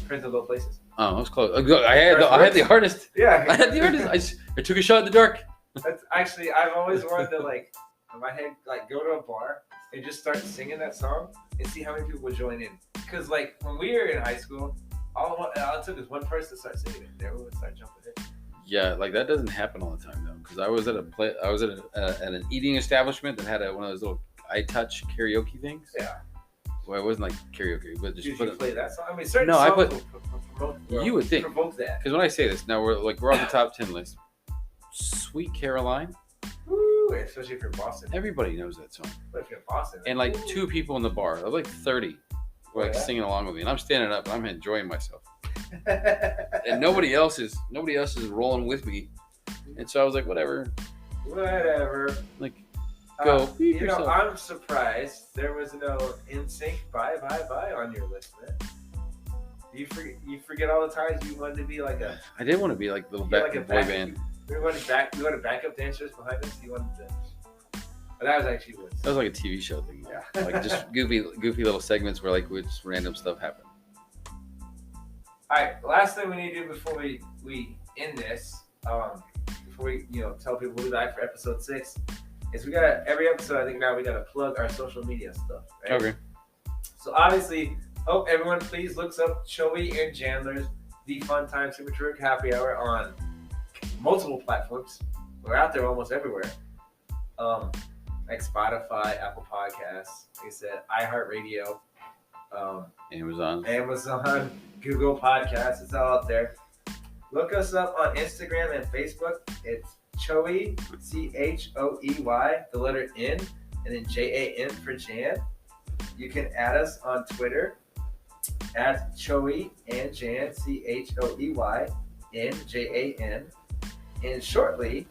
Friends of Low Places. Oh, I was close. I had the artist. Yeah. I had the artist. I took a shot in the dark. That's actually, I've always wanted to like, in my head, like go to a bar and just start singing that song and see how many people would join in. Because like when we were in high school, all it took was one person to start singing it, and everyone would start jumping in. Yeah, like that doesn't happen all the time though. Because I was at at an eating establishment that had one of those little iTouch karaoke things. Yeah. Well, it wasn't like karaoke, but just Did put you it. play that song? I mean, certain No, I songs put- will promote. You would think. provoke that. Because when I say this, now we're on the top 10 list. Sweet Caroline. Woo, especially if you're in Boston. Everybody knows that song. But if you're in Boston, And like 2 people in the bar, there was like 30, were like Yeah. singing along with me, and I'm standing up and I'm enjoying myself. And nobody else is rolling with me. And so I was like, whatever. Whatever. Like, go. Beat You know, yourself. I'm surprised there was no NSYNC Bye Bye Bye on your list, man. You forget all the times you wanted to be like a I did want to be like little you had boy back- band. You wanted backup dancers behind us. You wanted to, but that was actually what. That was like a TV show thing. Yeah. Like just goofy little segments where like just random stuff happened. All right, last thing we need to do before we end this, before we tell people we'll be back for episode 6, is we gotta every episode. I think now we gotta plug our social media stuff. Right? Okay. So obviously, hope everyone please looks up Joey and Chandler's The Fun Time Super Truck Happy Hour on multiple platforms. We're out there almost everywhere. Like Spotify, Apple Podcasts, like I said, iHeartRadio, Amazon, Google Podcasts. It's all out there. Look us up on Instagram and Facebook. It's Choey, Choey, the letter N, and then Jan for Jan. You can add us on Twitter at Choey and Jan, ChoeyNJan. And shortly,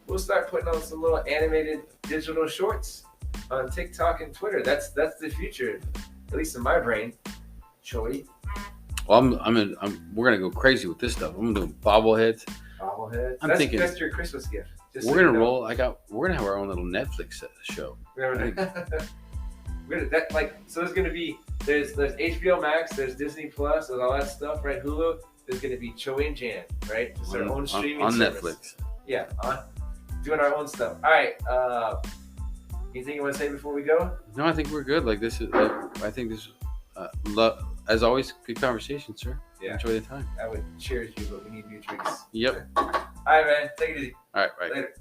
we'll start putting on some little animated digital shorts on TikTok and Twitter. That's the future, at least in my brain. Choey. Well, we're gonna go crazy with this stuff. I'm doing bobbleheads. I'm thinking that's your Christmas gift. Just we're so gonna you know. roll. We're gonna have our own little Netflix show. So there's gonna be there's HBO Max, there's Disney Plus, there's all that stuff, right? Hulu. There's gonna be Choey and Jan, right? Just our own streaming on service. Netflix. Yeah, doing our own stuff. All right. Anything you want to say before we go? No, I think we're good. Like this is. I think this. As always, good conversation, sir. Yeah. Enjoy the time. I would cheers you, but we need new drinks. Yep. All right, man. Take it easy. All right. Right. Later.